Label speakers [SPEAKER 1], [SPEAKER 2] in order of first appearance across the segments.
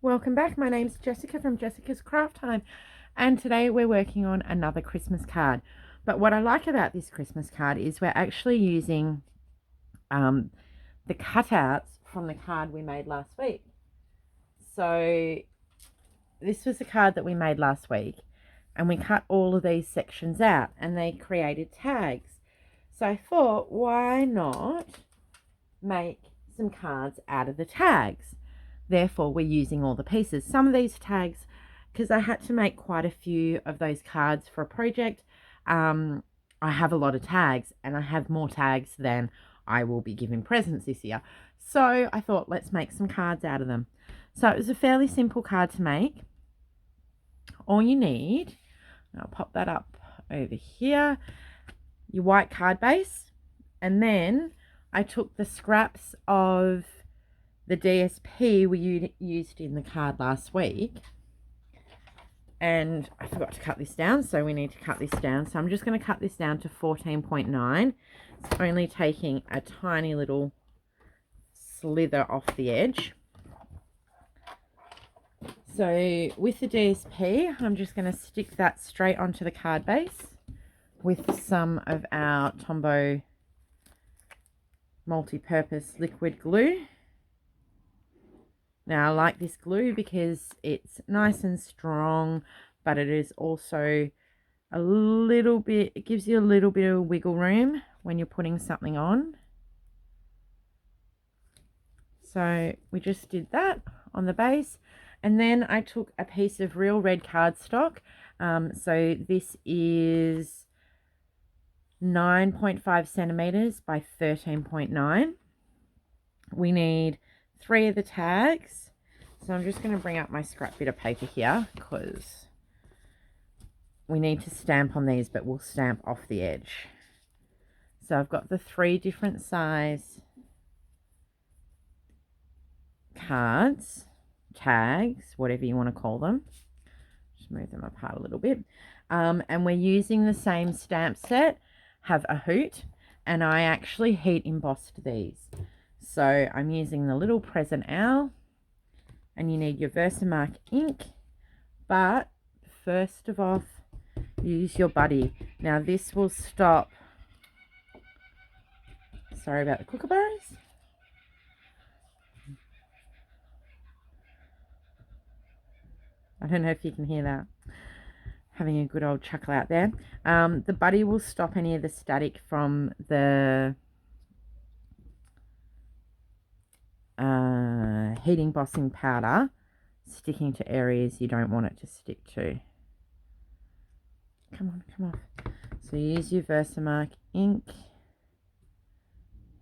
[SPEAKER 1] Welcome back. My name's Jessica from Jessica's Craft Time, and today we're working on another Christmas card. But what I like about this Christmas card is we're actually using the cutouts from the card we made last week. So this was the card that we made last week, and we cut all of these sections out and they created tags. So I thought, why not make some cards out of the tags? Therefore, we're using all the pieces. Some of these tags, because I had to make quite a few of those cards for a project, I have a lot of tags, and I have more tags than I will be giving presents this year. So I thought, let's make some cards out of them. So it was a fairly simple card to make. All you need, I'll pop that up over here, your white card base, and then I took the scraps of the DSP we used in the card last week, and I forgot to cut this down, so we need to cut this down. So I'm just going to cut this down to 14.9. It's only taking a tiny little slither off the edge. So with the DSP, I'm just going to stick that straight onto the card base with some of our Tombow multi-purpose liquid glue. Now I like this glue because it's nice and strong, but it is also a little bit, it gives you a little bit of wiggle room when you're putting something on. So we just did that on the base, and then I took a piece of real red cardstock. So this is 9.5 centimeters by 13.9. We need 3 of the tags. So I'm just going to bring up my scrap bit of paper here because we need to stamp on these, but we'll stamp off the edge. So I've got the 3 different size cards, tags, whatever you want to call them. Just move them apart a little bit. And we're using the same stamp set, Have a Hoot, and I actually heat embossed these. So I'm using the little present owl, and you need your Versamark ink, but first of all, use your buddy. Now this will stop, sorry about the kookaburras. I don't know if you can hear that. Having a good old chuckle out there. The buddy will stop any of the static from the heat embossing powder sticking to areas you don't want it to stick to. Come on, come off. So use your Versamark ink.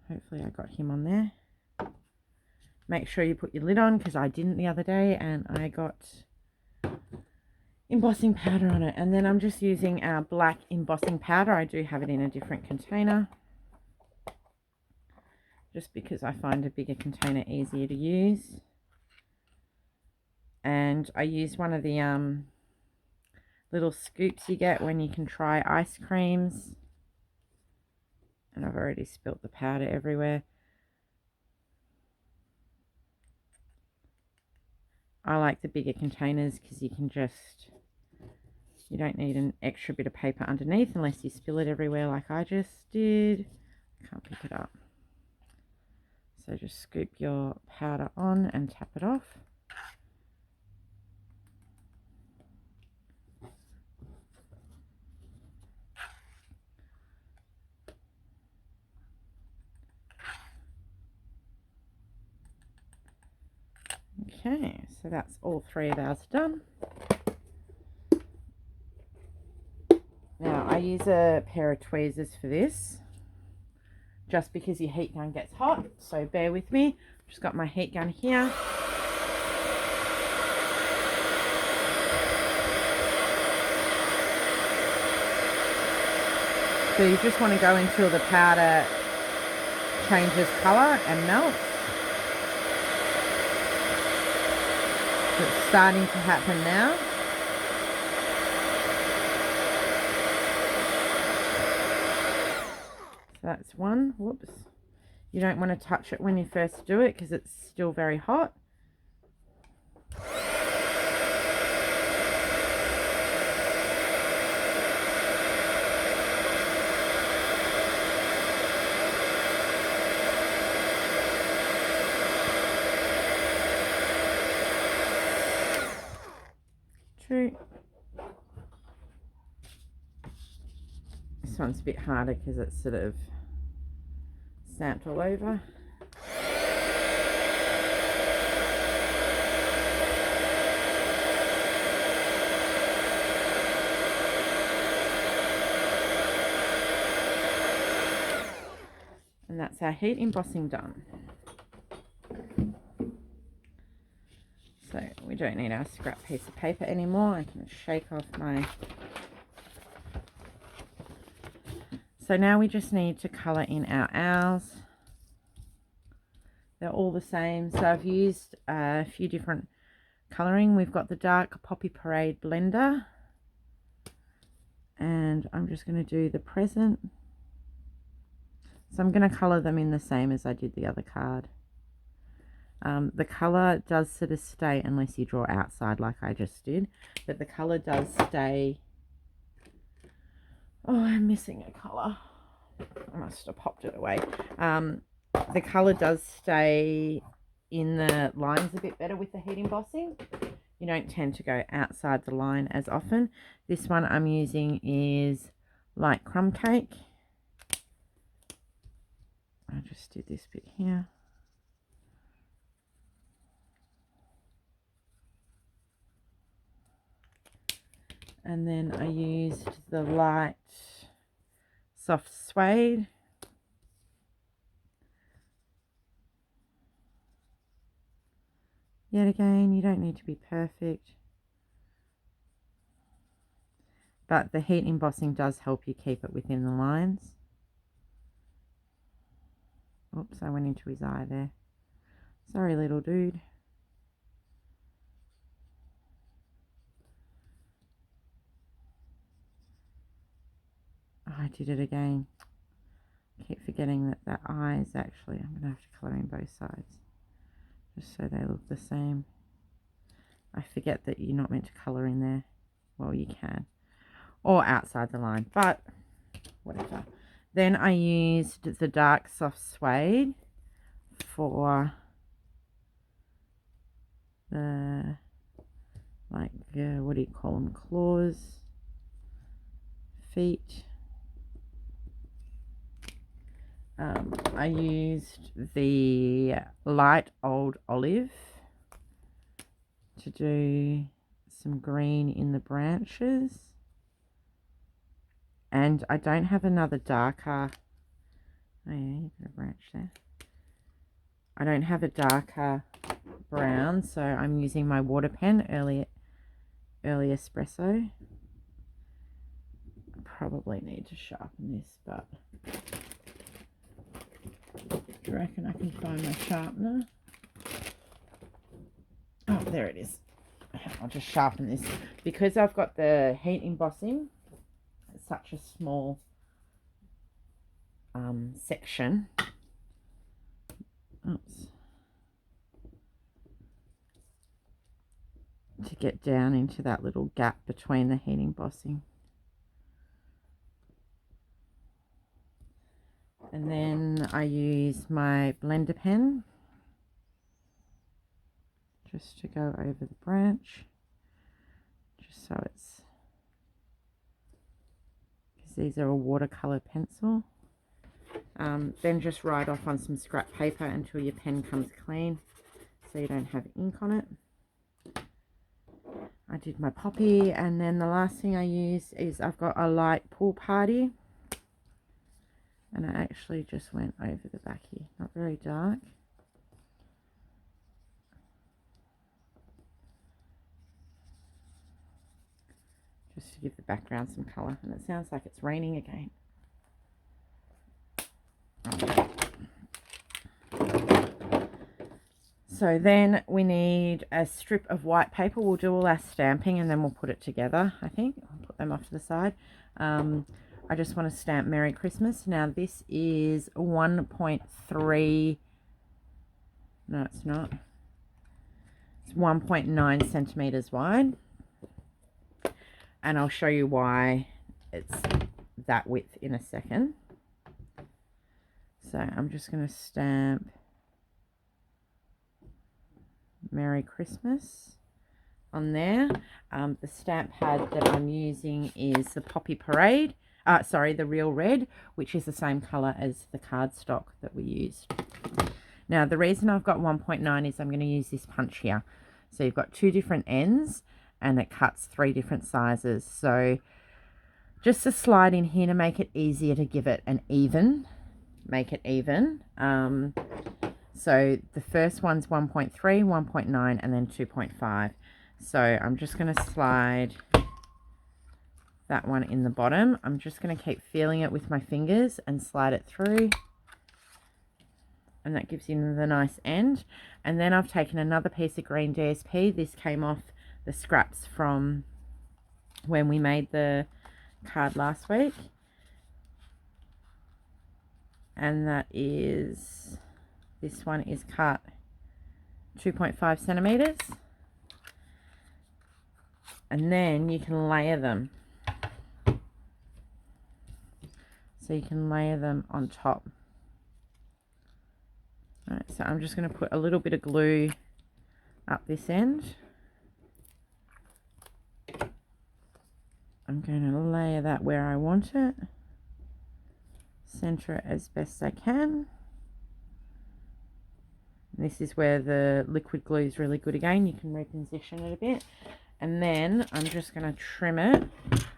[SPEAKER 1] Hopefully I got him on there. Make sure you put your lid on, because I didn't the other day and I got embossing powder on it. And then I'm just using our black embossing powder. I do have it in a different container, just because I find a bigger container easier to use. And I use one of the little scoops you get when you can try ice creams. And I've already spilt the powder everywhere. I like the bigger containers because you can just, you don't need an extra bit of paper underneath unless you spill it everywhere like I just did. Can't pick it up. So just scoop your powder on and tap it off. Okay, so that's all 3 of ours done. Now I use a pair of tweezers for this, just because your heat gun gets hot, so bear with me. Just got my heat gun here. So you just want to go until the powder changes colour and melts. So it's starting to happen now. So that's one. Whoops. You don't want to touch it when you first do it because it's still very hot. This one's a bit harder because it's sort of stamped all over. And that's our heat embossing done. So we don't need our scrap piece of paper anymore. I can shake off my... So now we just need to colour in our owls. They're all the same. So I've used a few different colouring. We've got the dark Poppy Parade blender. And I'm just going to do the present. So I'm going to colour them in the same as I did the other card. The colour does sort of stay unless you draw outside like I just did. But the colour does stay... Oh, I'm missing a colour. I must have popped it away. The colour does stay in the lines a bit better with the heat embossing. You don't tend to go outside the line as often. This one I'm using is Light Crumb Cake. I just did this bit here. And then I used the light soft suede. Yet again, you don't need to be perfect. But the heat embossing does help you keep it within the lines. Oops, I went into his eye there. Sorry, little dude. Oh, I did it again. I keep forgetting that that eye is actually... I'm going to have to colour in both sides, just so they look the same. I forget that you're not meant to colour in there. Well, you can. Or outside the line, but whatever. Then I used the dark soft suede for the, like, what do you call them? Claws, feet. I used the light old olive to do some green in the branches. And I don't have another darker... Oh yeah, you got a branch there. I don't have a darker brown, so I'm using my water pen, early Espresso. I probably need to sharpen this, but... Do you reckon I can find my sharpener? Oh, there it is. I'll just sharpen this. Because I've got the heat embossing, it's such a small section. Oops. To get down into that little gap between the heat embossing. And then I use my blender pen just to go over the branch, just so it's, because these are a watercolor pencil. Then just write off on some scrap paper until your pen comes clean, so you don't have ink on it. I did my poppy, and then the last thing I use is I've got a light pool party. And I actually just went over the back here, not very dark. Just to give the background some colour. And it sounds like it's raining again. Okay. So then we need a strip of white paper. We'll do all our stamping and then we'll put it together, I think. I'll put them off to the side. I just want to stamp Merry Christmas. Now this is 1.3, no it's not, it's 1.9 centimeters wide, and I'll show you why it's that width in a second. So I'm just going to stamp Merry Christmas on there. The stamp pad that I'm using is the Poppy Parade. sorry, the real red, which is the same color as the cardstock that we used. Now, the reason I've got 1.9 is I'm going to use this punch here. So you've got two different ends and it cuts 3 different sizes. So just a slide in here to make it easier to give it an even, make it even. So the first one's 1.3, 1.9, and then 2.5. So I'm just going to slide that one in the bottom. I'm just going to keep feeling it with my fingers and slide it through. And that gives you the nice end. And then I've taken another piece of green DSP. This came off the scraps from when we made the card last week. And that is, this one is cut 2.5 centimeters. And then you can layer them. So you can layer them on top. All right, so I'm just going to put a little bit of glue up this end. I'm going to layer that where I want it. Center it as best I can. This is where the liquid glue is really good again. You can reposition it a bit. And then I'm just going to trim it.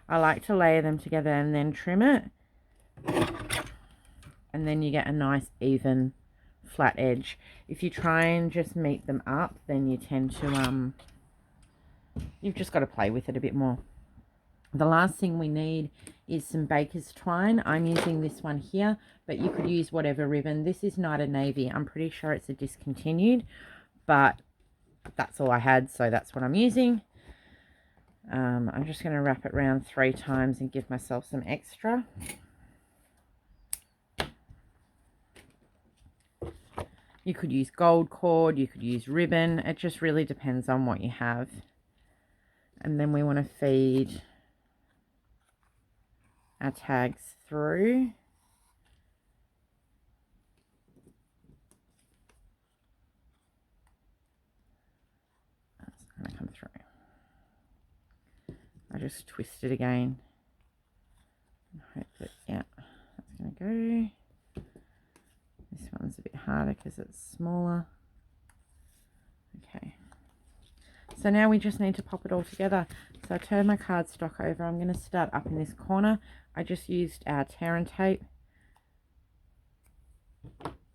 [SPEAKER 1] I like to layer them together and then trim it. And then you get a nice even flat edge. If you try and just meet them up, then you tend to you've just got to play with it a bit more. The last thing we need is some baker's twine. I'm using this one here, but you could use whatever ribbon. This is Night of Navy. I'm pretty sure it's a discontinued, but that's all I had, so that's what I'm using. I'm just going to wrap it around 3 times and give myself some extra. You could use gold cord, you could use ribbon. It just really depends on what you have. And then we want to feed our tags through. That's going to come through. I just twist it again. I hope that, yeah, that's going to go. This one's a bit harder because it's smaller. Okay. So now we just need to pop it all together. So I turn my cardstock over. I'm going to start up in this corner. I just used our tear and tape.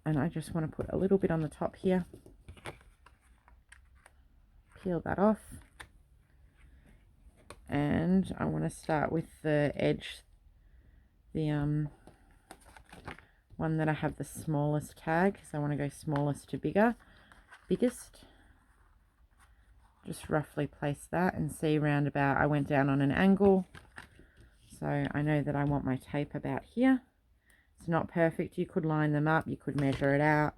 [SPEAKER 1] And I just want to put a little bit on the top here. Peel that off. And I want to start with the edge, the one that I have the smallest tag, because I want to go smallest to biggest. Just roughly place that and see round about. I went down on an angle, so I know that I want my tape about here. It's not perfect. You could line them up, you could measure it out.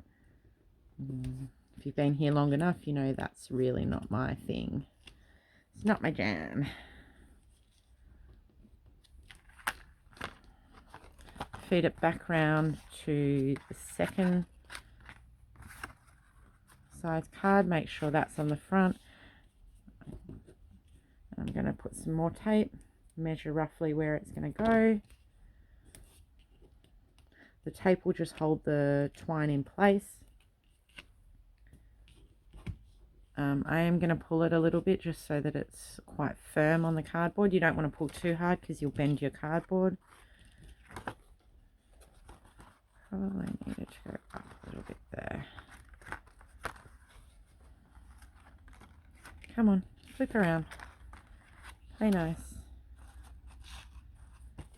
[SPEAKER 1] If you've been here long enough, you know that's really not my thing. It's not my jam. Feed it back round to the second size card. Make sure that's on the front. I'm going to put some more tape, measure roughly where it's going to go. The tape will just hold the twine in place. I am going to pull it a little bit just so that it's quite firm on the cardboard. You don't want to pull too hard because you'll bend your cardboard. Probably needed to go up a little bit there. Come on, flip around. Play nice.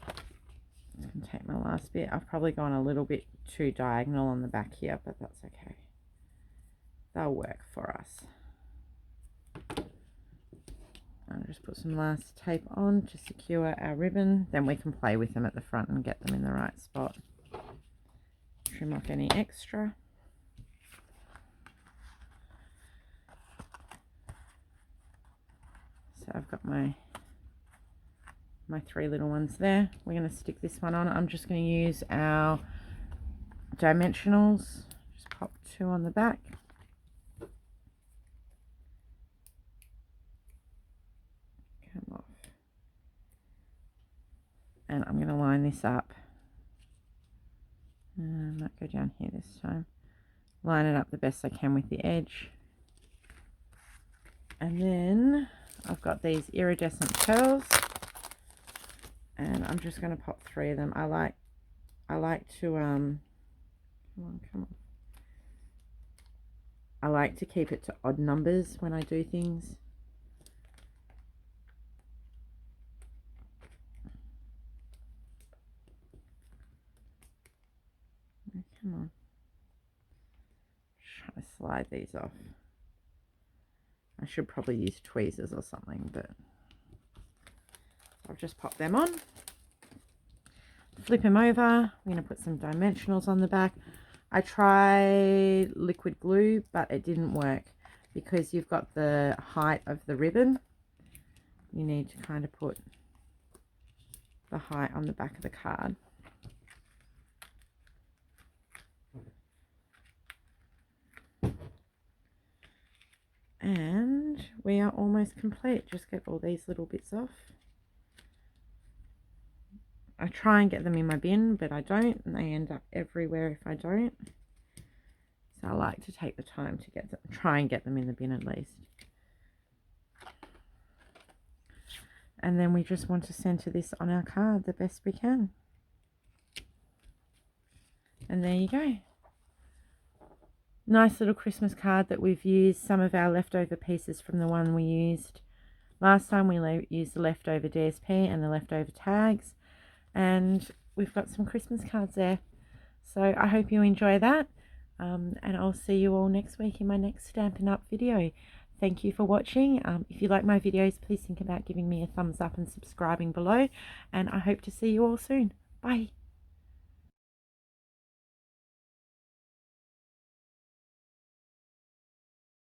[SPEAKER 1] I'm going to take my last bit. I've probably gone a little bit too diagonal on the back here, but that's okay. They'll work for us. I'll just put some last tape on to secure our ribbon. Then we can play with them at the front and get them in the right spot. Trim off any extra. So I've got my 3 little ones there. We're going to stick this one on. I'm just going to use our dimensionals. Just pop 2 on the back. Come off. And I'm going to line this up. I might go down here this time. Line it up the best I can with the edge. And then I've got these iridescent pearls. And I'm just going to pop 3 of them. I like to, come on. I like to keep it to odd numbers when I do things. Come on. Try to slide these off. I should probably use tweezers or something, but I'll just pop them on. Flip them over. I'm going to put some dimensionals on the back. I tried liquid glue, but it didn't work because you've got the height of the ribbon. You need to kind of put the height on the back of the card. And we are almost complete. Just get all these little bits off. I try and get them in my bin, but I don't, and they end up everywhere if I don't. So I like to take the time to get them, try and get them in the bin at least. And then we just want to center this on our card the best we can. And there you go. Nice little Christmas card that we've used some of our leftover pieces from the one we used last time. We used the leftover DSP and the leftover tags. And we've got some Christmas cards there. So I hope you enjoy that. And I'll see you all next week in my next Stampin' Up video. Thank you for watching. If you like my videos, please think about giving me a thumbs up and subscribing below. And I hope to see you all soon. Bye.